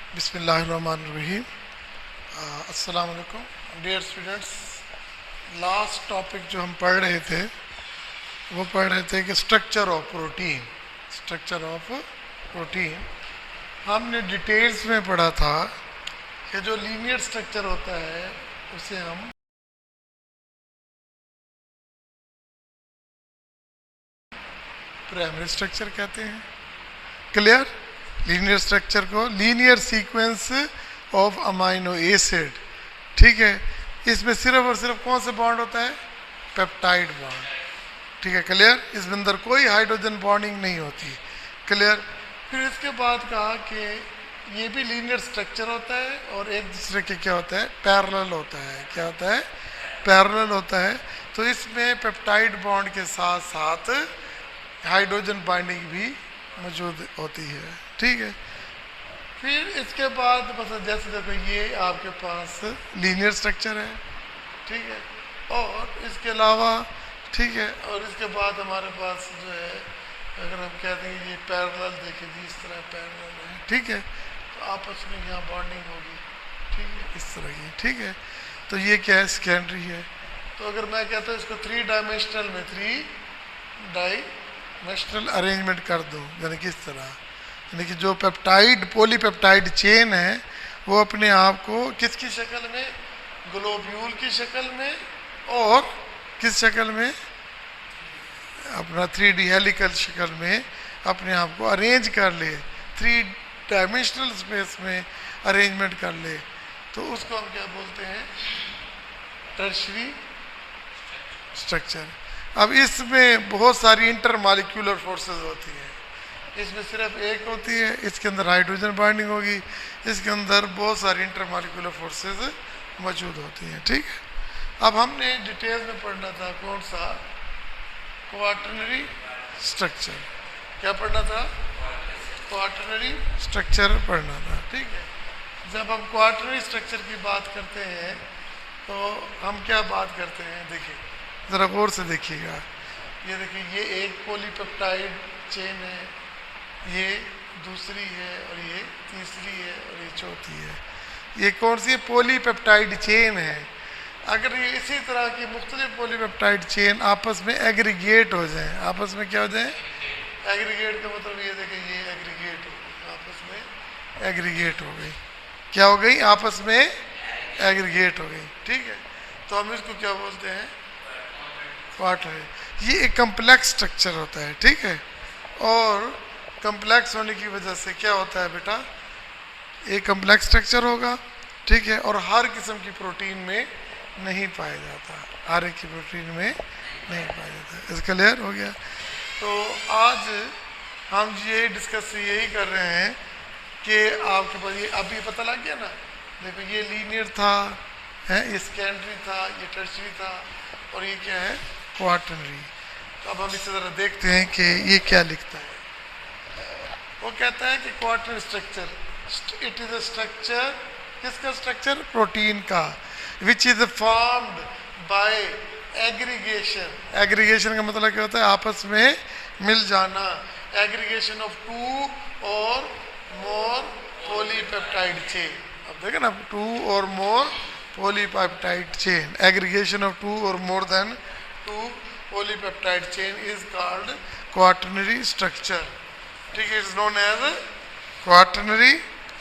बिस्मिल्लाहिर्रहमानिर्रहीम। अस्सलाम वालेकुम डियर स्टूडेंट्स। लास्ट टॉपिक जो हम पढ़ रहे थे वो पढ़ रहे थे कि structure of protein. Structure of protein हमने डिटेल्स में पढ़ा था कि जो लीनियर स्ट्रक्चर होता है उसे हम प्राइमरी स्ट्रक्चर कहते हैं। क्लियर? लीनियर स्ट्रक्चर को linear sequence of amino acid, ठीक है। इसमें सिर्फ और सिर्फ कौन सा बॉन्ड होता है? पेप्टाइड बॉन्ड, ठीक है। क्लियर? इसमें अंदर कोई हाइड्रोजन बॉन्डिंग नहीं होती। क्लियर? फिर इसके बाद कहा कि ये भी लीनियर स्ट्रक्चर होता है और एक दूसरे के क्या होता है? पैरेलल होता है। क्या होता है? पैरेलल होता है। तो इसमें पेप्टाइड बॉन्ड के साथ साथ हाइड्रोजन बाइंडिंग भी मौजूद होती है, ठीक है। फिर इसके बाद बस जैसे देखो ये आपके पास लीनियर स्ट्रक्चर है, ठीक है। और इसके अलावा, ठीक है, और इसके बाद हमारे पास जो है अगर हम कहते हैं ये पैरेलल, देखिए जी इस तरह पैरेलल है, ठीक है। तो आपस में यहाँ बॉन्डिंग होगी, ठीक है, इस तरह की, ठीक है। तो ये क्या है? सेकेंडरी है। तो अगर मैं कहता हूँ इसको थ्री डायमेंशनल में डायमेंशनल अरेंजमेंट कर दूँ, यानी किस तरह, यानी कि जो पेप्टाइड पॉलीपेप्टाइड चेन है वो अपने आप को किसकी शक्ल में? ग्लोब्यूल की शक्ल में और किस शक्ल में? अपना 3D हेलिकल शक्ल में अपने आप को अरेंज कर ले, थ्री डायमेंशनल स्पेस में अरेंजमेंट कर ले। तो उसको हम क्या बोलते हैं? Tertiary structure. अब इसमें बहुत सारी इंटर मॉलिक्यूलर फोर्सेस होती हैं। इसमें सिर्फ एक होती है, इसके अंदर हाइड्रोजन बाइंडिंग होगी, इसके अंदर बहुत सारी इंटर मॉलिक्यूलर फोर्सेस मौजूद होती हैं, ठीक है। अब हमने डिटेल में पढ़ना था कौन सा? Quaternary structure. क्या पढ़ना था? क्वाटरनरी स्ट्रक्चर पढ़ना था, ठीक है। जब हम क्वाटरनरी स्ट्रक्चर की बात करते हैं तो हम क्या बात करते हैं? देखिए ज़रा गौर से देखिएगा। ये देखिए ये एक पॉलीपेप्टाइड चेन है, ये दूसरी है और ये तीसरी है और ये चौथी है। ये कौन सी पॉलीपेप्टाइड चेन है? अगर ये इसी तरह की मुख्तलिफ पॉलीपेप्टाइड चेन आपस में एग्रीगेट हो जाएं, आपस में क्या हो जाए? एग्रीगेट का मतलब ये देखिए ये एग्रीगेट हो गई, आपस में एग्रीगेट हो गई। क्या हो गई? आपस में एग्रीगेट हो गई, ठीक है। तो हम इसको क्या बोलते हैं? क्वार्टर। ये एक कम्प्लेक्स स्ट्रक्चर होता है, ठीक है। और कम्प्लेक्स होने की वजह से क्या होता है बेटा? एक कम्प्लेक्स स्ट्रक्चर होगा, ठीक है, और हर किस्म की प्रोटीन में नहीं पाया जाता, हर एक की प्रोटीन में नहीं पाया जाता। इसका क्लियर हो गया? तो आज हम ये डिस्कस यही कर रहे हैं कि आपके पास ये अभी पता लग गया ना। देखो ये लीनियर था, है, ये सेकेंडरी था, ये टर्शरी था और ये क्या है? क्वाटरनरी। तो अब हम इसी तरह देखते हैं कि ये क्या लिखता है। वो कहता है कि quaternary structure, it is a structure, किसका स्ट्रक्चर? प्रोटीन का, which is formed by aggregation. Aggregation का मतलब क्या होता है? आपस में मिल जाना। Aggregation of two or more polypeptide chain. अब देखें ना, two or more polypeptide chain, aggregation of two or more than two polypeptide chain is called quaternary structure, ठीक है। Is known as quaternary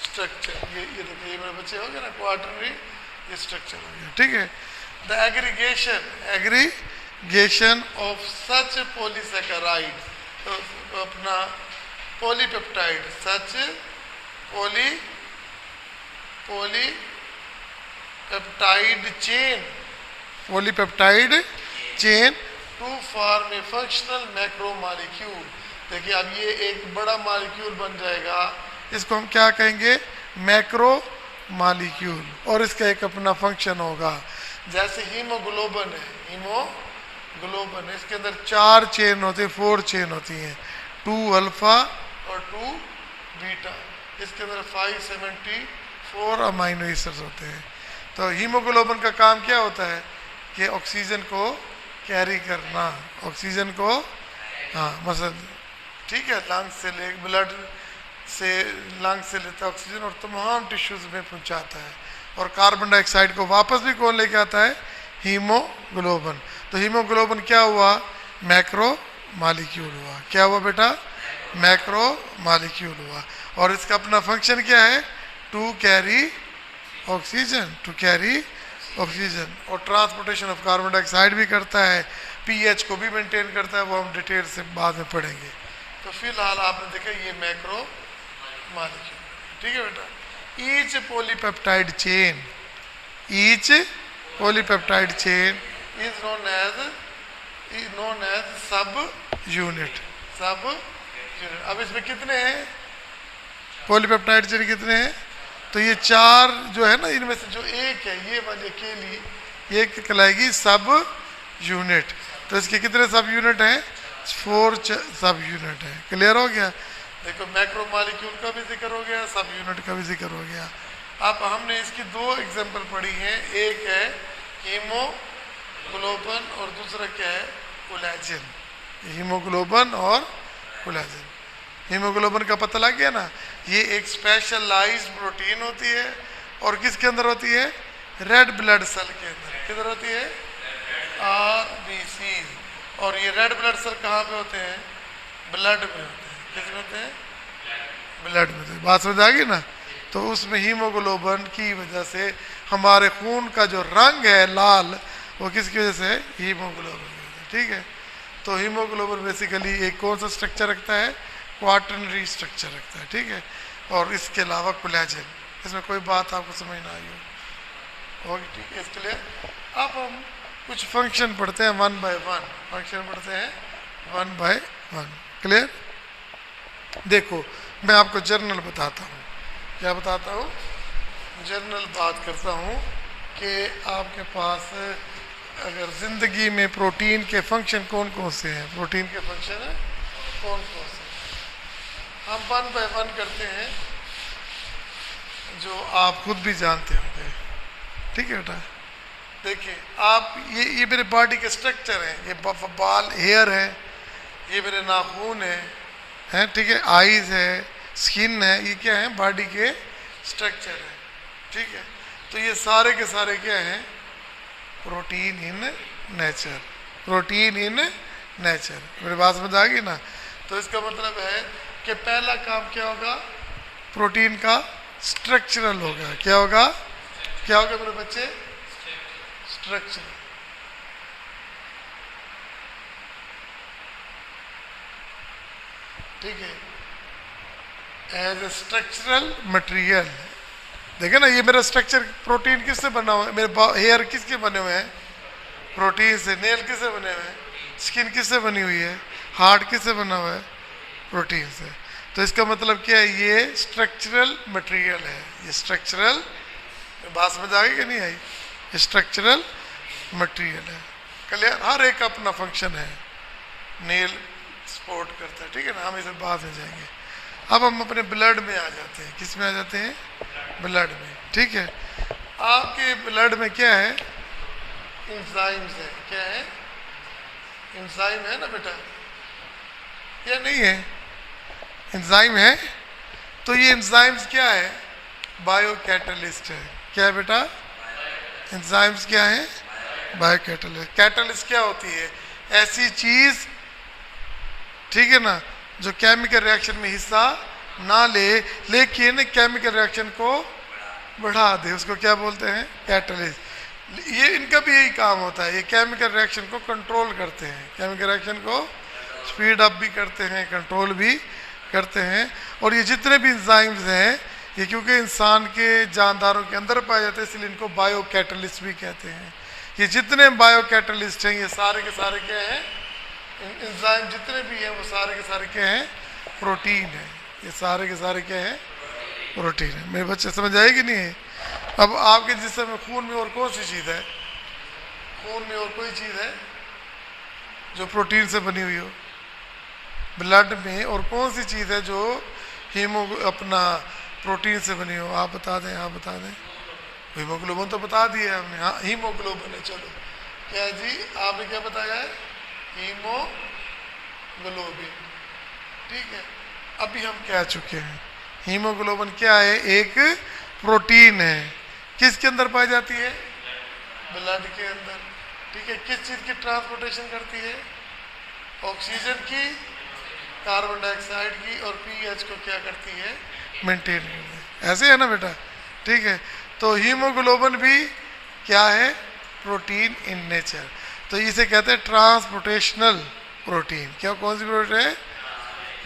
structure. ये देखिए ये मेरे बच्चे हो गए ना, क्वाटरनरी ये स्ट्रक्चर हो गया, ठीक है। The aggregation of such polysaccharide, तो अपना polypeptide, such polypeptide chain to form a functional macro molecule. देखिए अब ये एक बड़ा मॉलिक्यूल बन जाएगा, इसको हम क्या कहेंगे? Macro molecule. और इसका एक अपना फंक्शन होगा। जैसे हीमोग्लोबिन है, हीमोग्लोबिन, इसके अंदर 4 चेन होते हैं, 4 चेन होती हैं, 2 अल्फा और 2 बीटा। इसके अंदर 574 अमाइनो एसिड्स होते हैं। तो हीमोग्लोबिन का काम क्या होता है? कि ऑक्सीजन को कैरी करना, ऑक्सीजन को, हाँ, मसल, ठीक है, लंग्स से ले ब्लड से लंग से लेता है ऑक्सीजन और तमाम टिश्यूज में पहुंचाता है। और कार्बन डाइऑक्साइड को वापस भी कौन लेके आता है? हीमोग्लोबिन। तो हीमोग्लोबिन क्या हुआ? मैक्रो मॉलिक्यूल हुआ। क्या हुआ बेटा? मैक्रो मॉलिक्यूल हुआ। और इसका अपना फंक्शन क्या है? To carry oxygen, to carry oxygen. और ट्रांसपोर्टेशन ऑफ कार्बन डाइऑक्साइड भी करता है, पीएच को भी मेंटेन करता है, वो हम डिटेल से बाद में पढ़ेंगे। तो फिलहाल आपने देखा ये मैक्रो मॉलिक्यूल, ठीक है बेटा। Each polypeptide chain, each polypeptide chain is known as sub unit, sub unit. अब इसमें कितने हैं पॉलीपेप्टाइड चेन? कितने हैं? तो ये 4 जो है ना, इनमें से जो एक है ये वाली अकेली, ये कहलाएगी सब यूनिट। तो इसके कितने सब यूनिट हैं? 4 सब यूनिट है। क्लियर हो गया? देखो मैक्रो मॉलिक्यूल का भी जिक्र हो गया, सब यूनिट का भी जिक्र हो गया। अब हमने इसकी 2 एग्जांपल पढ़ी हैं, एक है हीमोग्लोबिन और दूसरा क्या है? कोलेजन। हीमोग्लोबिन और कोलेजन। हीमोग्लोबिन का पता लग गया ना, ये एक स्पेशलाइज्ड प्रोटीन होती है और किसके अंदर होती है? रेड ब्लड सेल के अंदर। किधर होती है? आरबीसी। और ये रेड ब्लड सेल कहाँ पे होते हैं? ब्लड में होते हैं। किस में होते हैं? ब्लड में होते हैं। बात समझ आ गई ना? तो उसमें हीमोग्लोबिन की वजह से हमारे खून का जो रंग है लाल, वो किसकी वजह से है? हीमोग्लोबिन की वजह से। ठीक है। तो हीमोग्लोबिन बेसिकली एक कौन सा स्ट्रक्चर रखता है? क्वाटरनरी स्ट्रक्चर रखता है। ठीक है। और इसके अलावा कोलेजन। इसमें कोई बात आपको समझ ना आई हो? ओके, ठीक है, इसके लिए अब हम कुछ फंक्शन पढ़ते हैं 1 बाय 1। फंक्शन पढ़ते हैं 1 बाय 1। क्लियर? देखो मैं आपको जर्नल बताता हूँ। क्या बताता हूँ? जर्नल बात करता हूँ कि आपके पास अगर ज़िंदगी में प्रोटीन के फंक्शन कौन कौन से हैं, प्रोटीन के फंक्शन है कौन कौन से, हम 1 बाय 1 करते हैं जो आप खुद भी जानते होंगे। ठीक है बेटा? देखिए आप ये मेरे बॉडी के स्ट्रक्चर हैं, ये बाल हेयर है, ये मेरे नाखून हैं, ठीक है, आईज है, स्किन है, ये क्या है? बॉडी के स्ट्रक्चर है। ठीक है। तो ये सारे के सारे क्या हैं? Protein in nature, protein in nature. मेरी बात समझ आ गई ना? तो इसका मतलब है कि पहला काम क्या होगा? प्रोटीन का स्ट्रक्चरल होगा। क्या होगा? क्या होगा मेरे बच्चे? स्ट्रक्चर। ठीक है। As a structural material. देखे ना, ये मेरा स्ट्रक्चर प्रोटीन किससे बना हुआ है? मेरे हेयर किसके बने हुए हैं? प्रोटीन से। नेल किससे बने हुए हैं? स्किन किससे बनी हुई है? हार्ट किससे बना हुआ है? प्रोटीन से। तो इसका मतलब क्या है? ये स्ट्रक्चरल मटेरियल है। ये स्ट्रक्चरल, बात समझ आ गई कि नहीं आई? स्ट्रक्चरल मटेरियल है। क्लियर? हर एक अपना फंक्शन है। नेल सपोर्ट करता है। ठीक है ना? हम इसे बाद में जाएंगे। अब हम अपने ब्लड में आ जाते हैं। किस में आ जाते हैं? ब्लड में। ठीक है। आपके ब्लड में क्या है? एंजाइम्स है। क्या है? एंजाइम है ना बेटा? क्या नहीं है? एंजाइम है। तो ये एंजाइम्स क्या है? बायोकैटलिस्ट है। क्या है बेटा? एंजाइम्स क्या है? बायोकैटलिस्ट। कैटलिस्ट क्या होती है? ऐसी चीज, ठीक है ना, जो केमिकल रिएक्शन में हिस्सा ना ले लेकिन केमिकल रिएक्शन को बढ़ा दे, उसको क्या बोलते हैं? कैटलिस्ट। ये इनका भी यही काम होता है। ये केमिकल रिएक्शन को कंट्रोल करते हैं, केमिकल रिएक्शन को स्पीड अप भी करते हैं, कंट्रोल भी करते हैं। और ये जितने भी एंजाइम्स हैं, ये क्योंकि इंसान के जानदारों के अंदर पाए जाते हैं, इसलिए इनको बायो कैटलिस्ट भी कहते हैं। ये जितने बायो कैटलिस्ट हैं, ये सारे के सारे क्या हैं? एंजाइम जितने भी हैं वो सारे के सारे क्या हैं? प्रोटीन है। ये सारे के सारे क्या हैं? प्रोटीन है। मेरे बच्चे समझ आएगी नहीं है? अब आपके जिस्म में खून में और कौन सी चीज़ है? खून में और कोई चीज़ है जो प्रोटीन से बनी हुई हो? ब्लड में और कौन सी चीज़ है जो अपना प्रोटीन से बनी हो? आप बता दें, आप बता दें। हीमोग्लोबिन तो बता दिया हमने। हाँ, हीमोग्लोबिन है। चलो, क्या जी आपने क्या बताया है? हीमोग्लोबिन। ठीक है। अभी हम कह चुके हैं हीमोग्लोबिन क्या है? एक प्रोटीन है। किसके अंदर पाई जाती है? ब्लड के अंदर। ठीक है, किस चीज की ट्रांसपोर्टेशन करती है? ऑक्सीजन की, कार्बन डाइऑक्साइड की, और पीएच को क्या करती है? मेंटेन करती है। ऐसे है ना बेटा? ठीक है, तो हीमोग्लोबिन भी क्या है? Protein in nature. तो इसे कहते हैं ट्रांसपोर्टेशनल प्रोटीन। क्या, कौन सी प्रोटीन है?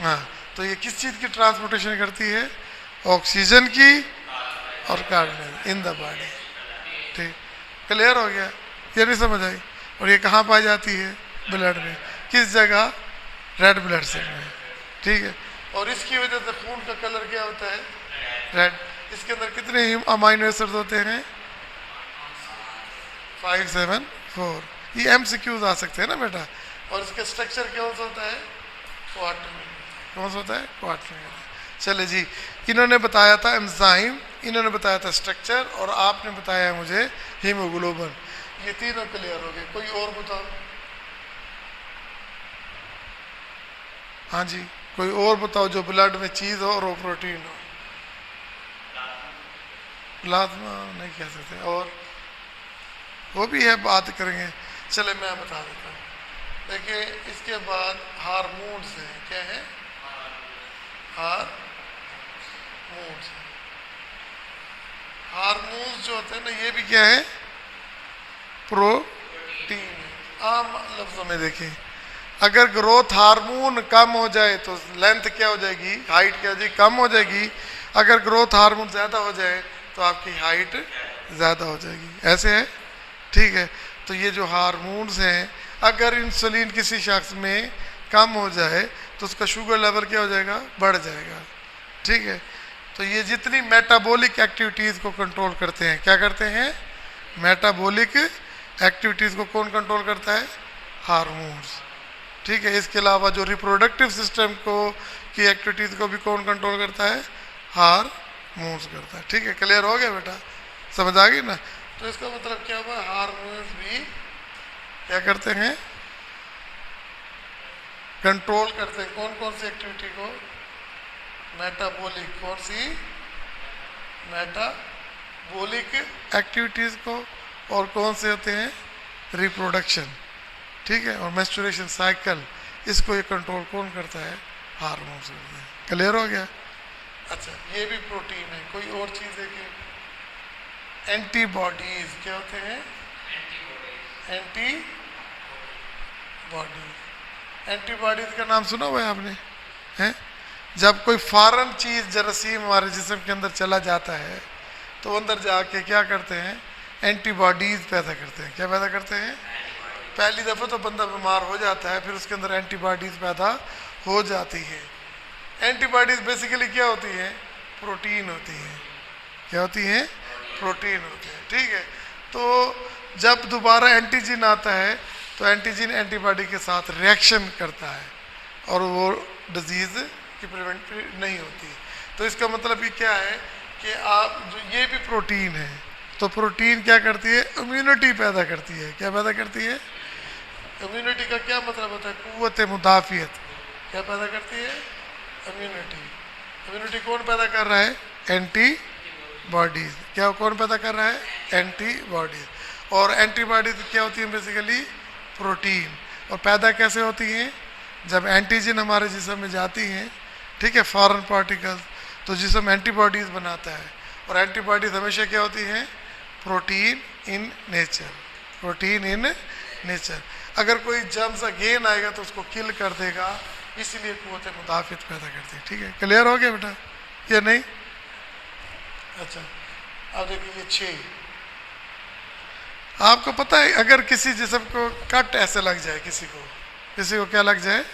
हाँ, तो ये किस चीज की ट्रांसपोर्टेशन करती है? ऑक्सीजन की और कार्बन इन द बॉडी। ठीक, क्लियर हो गया? ये नहीं समझ आई? और ये कहाँ पाई जाती है? ब्लड में। किस जगह? रेड ब्लड सेल में। ठीक है, और इसकी वजह से खून का कलर क्या होता है? रेड। इसके अंदर कितने अमाइनो एसिड होते हैं? 5, 7, 4। ये एमसीक्यूज आ सकते हैं ना बेटा। और इसका स्ट्रक्चर कौन सा होता है? क्वार्टर। कौन सा होता है? क्वार्टर। चले जी, इन्होंने बताया था एंजाइम, इन्होंने बताया था स्ट्रक्चर, और आपने बताया मुझे हीमोग्लोबिन। ये तीनों क्लियर हो गए। कोई और बताओ? हाँ जी, कोई और बताओ जो ब्लड में चीज हो और वो प्रोटीन हो। प्लाज्मा नहीं कह सकते, और वो भी है, बात करेंगे। चले मैं बता देता हूँ। देखिए, इसके बाद हार्मोन्स हैं। क्या है? हार्मोन्स। हार्मोन्स जो होते हैं ना, ये भी क्या है? प्रोटीन। आम लफ्जों में देखिए, अगर ग्रोथ हार्मोन कम हो जाए तो लेंथ क्या हो जाएगी? हाइट क्या हो जाएगी? कम हो जाएगी। अगर ग्रोथ हार्मोन ज़्यादा हो जाए तो आपकी हाइट ज़्यादा हो जाएगी। ऐसे है? ठीक है, तो ये जो हार्मोन्स हैं, अगर इंसुलिन किसी शख्स में कम हो जाए तो उसका शुगर लेवल क्या हो जाएगा? बढ़ जाएगा। ठीक है, तो ये जितनी मेटाबॉलिक एक्टिविटीज़ को कंट्रोल करते हैं, क्या करते हैं? मेटाबॉलिक एक्टिविटीज़ को कौन कंट्रोल करता है? हार्मोन्स। ठीक है, इसके अलावा जो रिप्रोडक्टिव सिस्टम को की एक्टिविटीज़ को भी कौन कंट्रोल करता है? हार्मोन्स करता है। ठीक है, क्लियर हो गया बेटा? समझ आ गई ना? तो इसका मतलब क्या हुआ? हार्मोन्स भी क्या करते हैं? कंट्रोल करते हैं। कौन कौन सी एक्टिविटी को? मेटाबॉलिक। कौन सी? मेटाबॉलिक एक्टिविटीज़ को। और कौन से होते हैं? रिप्रोडक्शन। ठीक है, और मेंस्ट्रुएशन साइकिल, इसको ये कंट्रोल कौन करता है? हार्मोन्स करते हैं। क्लियर हो गया? अच्छा, ये भी प्रोटीन है। कोई और चीज़ है कि? एंटीबॉडीज। क्या होते हैं? एंटीबॉडीज। एंटीबॉडीज का नाम सुना हुआ है आपने? हैं? जब कोई फॉरेन चीज़, जरासीम हमारे जिस्म के अंदर चला जाता है तो अंदर जाके क्या करते हैं? एंटीबॉडीज पैदा करते हैं। क्या पैदा करते हैं? पहली दफ़ा तो बंदा बीमार हो जाता है, फिर उसके अंदर एंटीबॉडीज़ पैदा हो जाती है। एंटीबॉडीज़ बेसिकली क्या होती हैं? प्रोटीन होती हैं। क्या होती हैं? प्रोटीन होती है। ठीक है, तो जब दोबारा एंटीजन आता है तो एंटीजन एंटीबॉडी के साथ रिएक्शन करता है और वो डिजीज़ की प्रिवेंट नहीं होती। तो इसका मतलब ये क्या है कि आप जो ये भी प्रोटीन है, तो प्रोटीन क्या करती है? इम्यूनिटी पैदा करती है। क्या पैदा करती है? इम्यूनिटी का क्या मतलब होता है? कुव्वत मुदाफ़ियत। क्या पैदा करती है? इम्यूनिटी। इम्यूनिटी कौन पैदा कर रहा है? एंटीबॉडीज़। क्या कौन पैदा कर रहा है? एंटीबॉडीज़। और एंटीबॉडीज़ क्या होती है? Basically protein. और पैदा कैसे होती हैं? जब एंटीजन हमारे जिस्म में जाती हैं, ठीक है, फॉरेन पार्टिकल्स, तो जिस्म एंटीबॉडीज़ बनाता है। और एंटीबॉडीज़ हमेशा क्या होती हैं? Protein in nature. Protein in nature. अगर कोई जर्म्स अगेन आएगा तो उसको किल कर देगा, इसलिए कुव्वत मुदाफ़ियत पैदा करती है। ठीक है, क्लियर हो गया बेटा? ये नहीं? अच्छा, अब देखिए ये 6। आपको पता है अगर किसी जिस्म को कट ऐसे लग जाए, किसी को क्या लग जाए?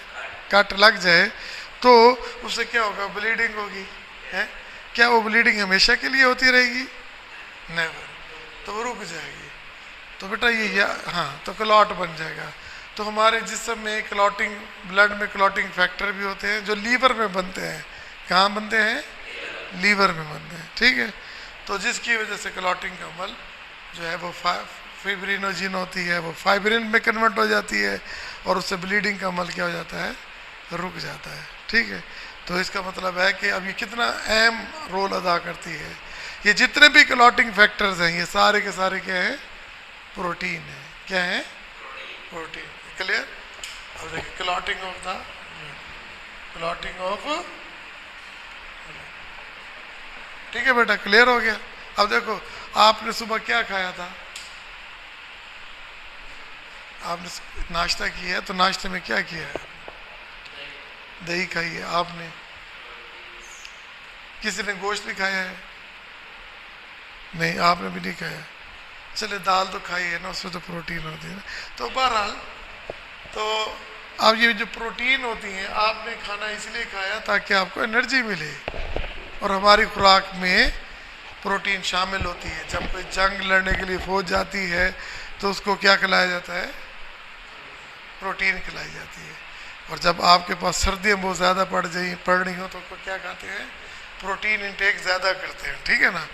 कट लग जाए, तो उससे क्या होगा? ब्लीडिंग होगी। है? क्या वो ब्लीडिंग हमेशा के लिए होती रहेगी? नेवर। तो वो रुक जाएगी। तो बेटा ये हाँ, तो क्लॉट बन जाएगा। तो हमारे जिस्म में क्लॉटिंग, ब्लड में क्लॉटिंग फैक्टर भी होते हैं जो लीवर में बनते हैं। कहाँ बनते हैं? लीवर में बनते हैं। ठीक है, तो जिसकी वजह से क्लॉटिंग का अमल जो है वो फिब्रिनोजिन होती है, वो फाइब्रिन में कन्वर्ट हो जाती है और उससे ब्लीडिंग का अमल क्या हो जाता है? रुक जाता है। ठीक है, तो इसका मतलब है कि अब ये कितना अहम रोल अदा करती है। ये जितने भी क्लॉटिंग फैक्टर्स हैं ये सारे के सारे क्या हैं, प्रोटीन है। क्या है, प्रोटीन। क्लियर। अब देखिए clotting of the, clotting of, ठीक है बेटा, क्लियर हो गया। अब देखो आपने सुबह क्या खाया था, आपने नाश्ता किया है, तो नाश्ते में क्या किया है, दही खाई है आपने, किसी ने गोश्त भी खाया है, नहीं आपने भी नहीं खाया, चले दाल तो खाई है ना, उसमें तो प्रोटीन होती है ना। तो बहरहाल तो अब ये जो प्रोटीन होती है आपने खाना इसलिए खाया ताकि आपको एनर्जी मिले, और हमारी खुराक में प्रोटीन शामिल होती है। जब कोई जंग लड़ने के लिए फौज जाती है तो उसको क्या खिलाया जाता है, प्रोटीन खिलाई जाती है। और जब आपके पास सर्दियाँ बहुत ज़्यादा पड़ रही हो तो क्या खाते हैं, प्रोटीन इंटेक ज़्यादा करते हैं, ठीक है ना।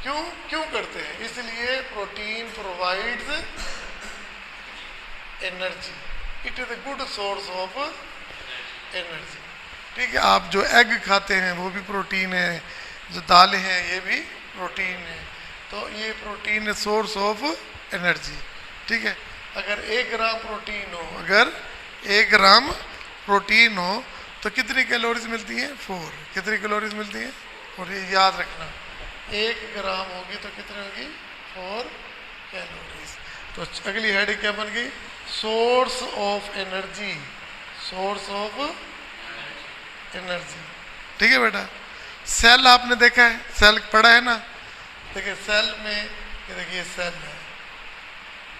क्यों क्यों करते हैं, इसलिए protein provides energy, it is a good source of energy, ठीक है। आप जो एग खाते हैं वो भी प्रोटीन है, जो दालें हैं ये भी प्रोटीन है, तो ये प्रोटीन है सोर्स ऑफ एनर्जी, ठीक है। अगर 1 ग्राम प्रोटीन हो, अगर 1 ग्राम प्रोटीन हो तो कितनी कैलोरीज मिलती हैं, 4। कितनी कैलोरीज मिलती हैं, और ये याद रखना 1 ग्राम होगी तो कितनी होगी, 4 कैलोरीज। तो अगली हेडिंग क्या बन गई, source of energy, source of energy, ठीक है बेटा। सेल आपने देखा है, सेल पढ़ा है ना, देखिए सेल में ये देखिए सेल है,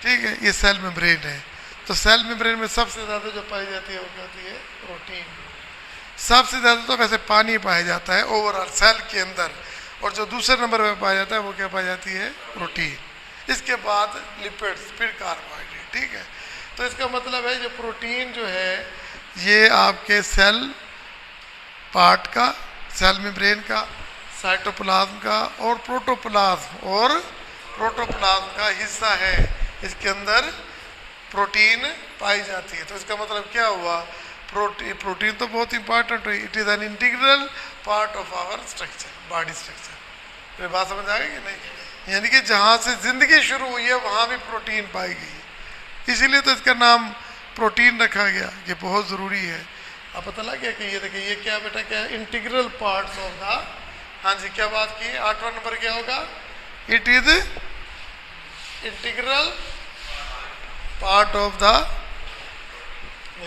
ठीक है, ये सेल मेम्ब्रेन है। तो सेल मेम्ब्रेन में सबसे ज़्यादा जो पाई जाती है वो क्या होती है, प्रोटीन। सबसे ज़्यादा तो वैसे पानी पाया जाता है ओवरऑल सेल के अंदर, और जो दूसरे नंबर पे पाया जाता है वो क्या पाई जाती है, प्रोटीन। इसके बाद लिपिड्स, फिर कार्बोहाइड्रेट, ठीक है। तो इसका मतलब है जो प्रोटीन जो है ये आपके सेल पार्ट का, सेल मेम्ब्रेन का, साइटोप्लाज्म का और प्रोटोप्लाज्म का हिस्सा है। इसके अंदर प्रोटीन पाई जाती है। तो इसका मतलब क्या हुआ, प्रोटीन तो बहुत इंपॉर्टेंट है, it is an integral part of our structure, body structure. ये बात समझ आ गई कि नहीं, यानी कि जहाँ से जिंदगी शुरू हुई है वहाँ भी प्रोटीन पाई गई, इसीलिए तो इसका नाम प्रोटीन रखा गया, कि बहुत ज़रूरी है। अब पता लग गया कि ये देखिए ये क्या बेटा, क्या इंटीग्रल पार्ट्स ऑफ द, हाँ जी क्या बात की, 8वां नंबर क्या होगा, it is integral part of the,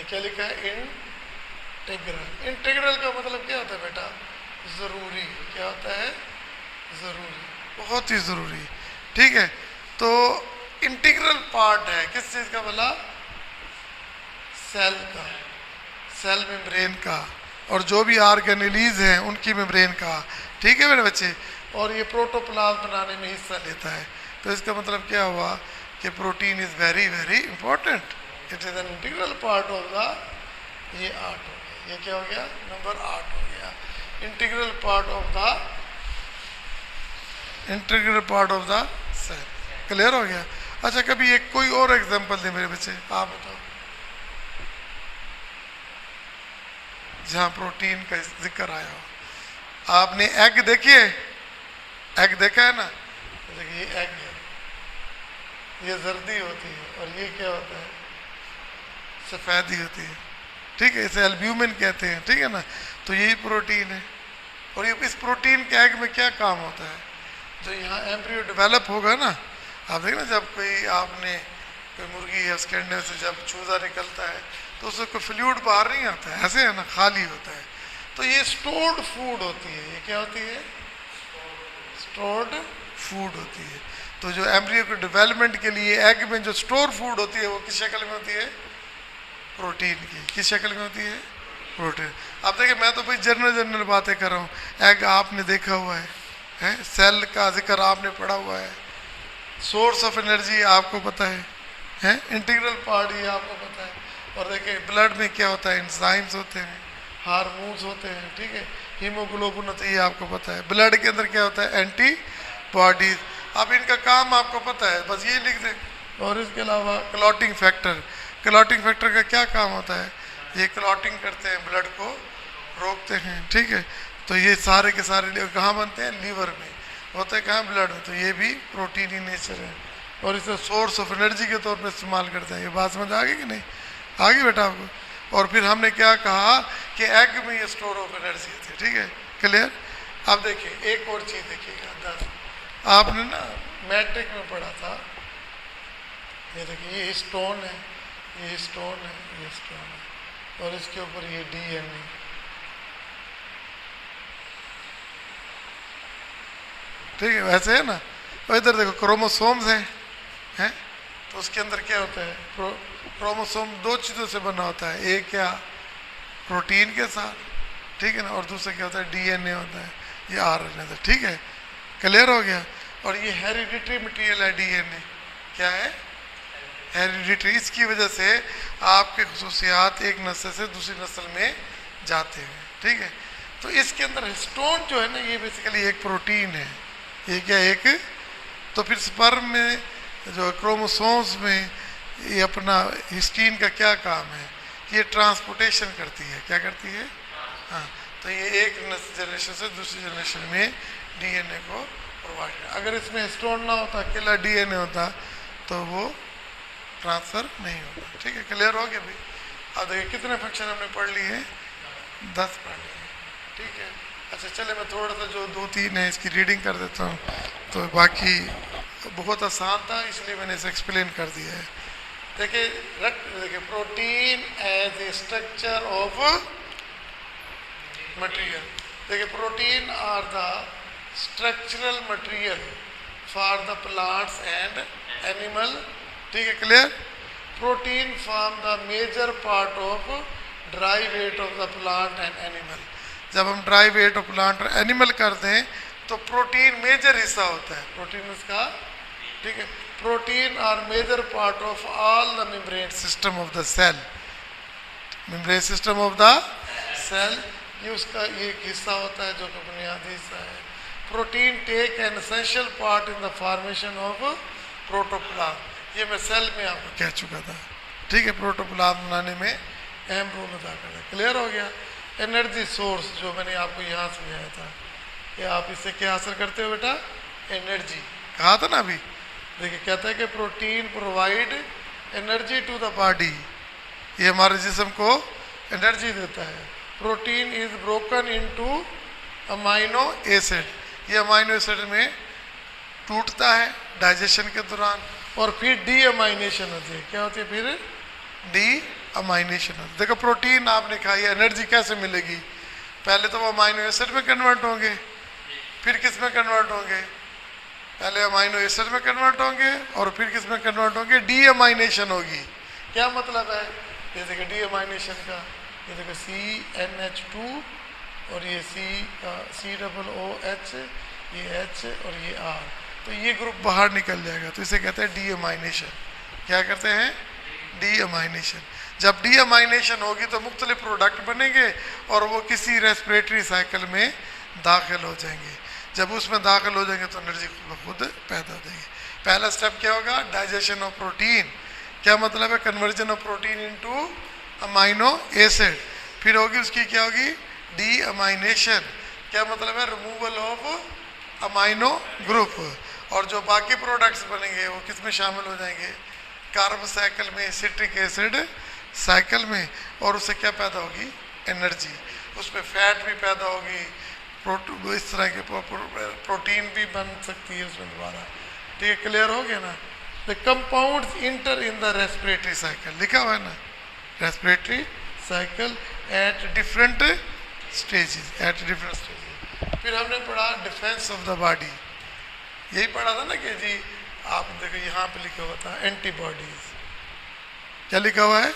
क्या लिखा है, इंटीग्रल। इंटीग्रल का मतलब क्या होता है बेटा, जरूरी। क्या होता है, जरूरी, बहुत ही जरूरी, ठीक है। तो इंटीग्रल पार्ट है किस चीज का, बोला सेल का, सेल मेम्ब्रेन का, और जो भी ऑर्गेनेलीज हैं उनकी मेम्ब्रेन का, ठीक है मेरे बच्चे। और ये प्रोटोप्लाज्म बनाने में हिस्सा लेता है। तो इसका मतलब क्या हुआ कि protein is very very important, it is an integral part of the, ये 8 हो गया, ये क्या हो गया, नंबर 8 हो गया, integral part of the, integral part of the cell. Clear हो गया। अच्छा कभी एक कोई और एग्जांपल दे मेरे बच्चे, आप बताओ जहाँ प्रोटीन का जिक्र आया हो। आपने एग देखिए, एग देखा है ना, देखिए ये एग है, ये जर्दी होती है, और ये क्या होता है, सफ़ेदी होती है, ठीक है, इसे एल्ब्यूमिन कहते हैं, ठीक है ना। तो यही प्रोटीन है। और ये इस प्रोटीन के एग में क्या काम होता है, जो यहाँ एम्ब्रियो डेवलप होगा ना, आप देखना जब कोई आपने कोई मुर्गी है उसके अंडे से जब चूजा निकलता है तो उससे कोई फ्लूइड बाहर नहीं आता है, ऐसे है ना, खाली होता है। तो ये स्टोर्ड फूड होती है, ये क्या होती है, स्टोर्ड फूड होती है। तो जो एम्ब्रियो के डेवलपमेंट के लिए एग में जो स्टोर फूड होती है वो किस शक्ल में होती है, प्रोटीन की। किस शक्ल में होती है, प्रोटीन। अब देखिए मैं तो भाई जनरल बातें कर रहा हूँ, एग आपने देखा हुआ है, सेल का जिक्र आपने पढ़ा हुआ है, सोर्स ऑफ एनर्जी आपको पता है, इंटीग्रल पार्ट ये आपको पता है। और देखिए ब्लड में क्या होता है, एंजाइम्स होते हैं, हार्मोन्स होते हैं, ठीक है, हीमोग्लोबिन होता है, ये आपको पता है। ब्लड के अंदर क्या होता है, एंटीबॉडीज। अब इनका काम आपको पता है, बस ये लिख दें। और इसके अलावा क्लॉटिंग फैक्टर, क्लॉटिंग फैक्टर का क्या काम होता है, ये क्लॉटिंग करते हैं ब्लड को, रोकते हैं, ठीक है। तो ये सारे के सारे कहाँ बनते हैं, लीवर में होते हैं, कहाँ, ब्लड में। तो ये भी प्रोटीन ही नेचर है और इसे सोर्स ऑफ एनर्जी के तौर पे इस्तेमाल करते हैं। ये बात समझ आ गई कि नहीं, आ गई बेटा आपको। और फिर हमने क्या कहा कि एग में ये स्टोर ऑफ एनर्जी है, ठीक है, क्लियर। अब देखिए एक और चीज़ देखिएगा, आपने ना मैट्रिक में पढ़ा था, ये देखिए ये स्टोन है, ये स्टोन है, ये स्टोन है, और इसके ऊपर ये डीएनए, ठीक है, वैसे है ना। और इधर देखो क्रोमोसोम्स हैं, तो उसके अंदर क्या होता है, क्रोमोसोम दो चीज़ों से बना होता है, एक क्या प्रोटीन के साथ, ठीक है ना, और दूसरा क्या होता है, डीएनए होता है, ये आरएनए से, ठीक है, क्लियर हो गया। और ये हेरिडिटरी मटेरियल है डीएनए, क्या है, हेरिडिटरी। इसकी वजह से आपके खुसूसियात एक नस्ल से दूसरी नस्ल में जाते हैं, ठीक है। तो इसके अंदर हिस्टोन जो है ना, ये बेसिकली एक प्रोटीन है, ये क्या एक। तो फिर स्पर्म में जो क्रोमोसोम्स में ये अपना हिस्टीन का क्या काम है, ये ट्रांसपोर्टेशन करती है, क्या करती है, हाँ। तो ये एक जनरेशन से दूसरी जनरेशन में डीएनए को प्रोवाइड है। अगर इसमें हिस्टोन ना होता, अकेला डीएनए होता, तो वो ट्रांसफर नहीं होता, ठीक है, क्लियर हो गया भाई। अब देखिए कितने फंक्शन हमने पढ़ लिए, 10 पढ़ लिए, ठीक है। अच्छा चले मैं थोड़ा सा जो 2-3 है इसकी रीडिंग कर देता हूँ, तो बाकी बहुत आसान था इसलिए मैंने इसे एक्सप्लेन कर दिया है। देखिए protein as a structure of material, देखिए protein are the structural material for the plants and animal, ठीक है, clear. Protein form the major part of dry weight of the plant and animal. जब हम dry weight of plant और animal करते हैं तो protein major हिस्सा होता है, प्रोटीन इसका, ठीक है। Protein are major part of all the membrane system of the cell, membrane system of the cell, ये उसका ये एक हिस्सा होता है जो कि बुनियादी हिस्सा है। Protein take an essential part in the formation of protoplasm, ये मैं सेल में आपको कह चुका था, ठीक है, प्रोटोप्लाज्म बनाने में अहम रोल अदा करता है, क्लियर हो गया। एनर्जी सोर्स जो मैंने आपको यहाँ समझाया था कि आप इससे क्या हासिल करते हो बेटा, एनर्जी, कहा था ना अभी। देखिए कहता है कि protein provide energy to the body, ये हमारे जिस्म को एनर्जी देता है। Protein is broken into amino acid, ये अमाइनो एसिड में टूटता है डाइजेशन के दौरान, और फिर डी अमाइनेशन होती है, क्या होती है, फिर डी अमाइनेशन होती है। देखो प्रोटीन आपने खाई, एनर्जी कैसे मिलेगी, पहले तो वो अमाइनो एसिड में कन्वर्ट होंगे, फिर किस में कन्वर्ट होंगे, पहले अमाइनो एसिड में कन्वर्ट होंगे और फिर किस में कन्वर्ट होंगे, डी अमाइनेशन होगी। क्या मतलब है, ये देखिए डी अमाइनेशन का, ये देखो CnH2 और ये COOH, ये H और ये R, तो ये ग्रुप बाहर निकल जाएगा, तो इसे कहते हैं डी अमाइनेशन। क्या करते हैं, डी अमाइनेशन। जब डी अमाइनेशन होगी तो मुख्तलिफ प्रोडक्ट बनेंगे और वो किसी रेस्पिरेटरी साइकिल में दाखिल हो जाएंगे। जब उसमें दाखिल हो जाएंगे तो एनर्जी खुद पैदा हो जाएगी। पहला स्टेप क्या होगा, डाइजेशन ऑफ प्रोटीन, क्या मतलब है, conversion of protein into amino acid. फिर होगी उसकी क्या होगी, डी अमाइनेशन, क्या मतलब है, रिमूवल ऑफ अमाइनो ग्रुप। और जो बाकी प्रोडक्ट्स बनेंगे वो किस में शामिल हो जाएंगे, कार्ब साइकिल में, सिट्रिक एसिड साइकिल में, और उससे क्या पैदा होगी, एनर्जी। उसमें फैट भी पैदा होगी, इस तरह के प्रोटीन भी बन सकती है उसमें दोबारा, ठीक है, क्लियर हो गया ना। The compounds inter in the respiratory cycle, लिखा हुआ है ना, respiratory cycle at different stages, at different stages. फिर हमने पढ़ा डिफेंस ऑफ द बॉडी, यही पढ़ा था ना कि जी आप देखो यहाँ पे लिखा हुआ था एंटीबॉडीज, क्या लिखा हुआ है,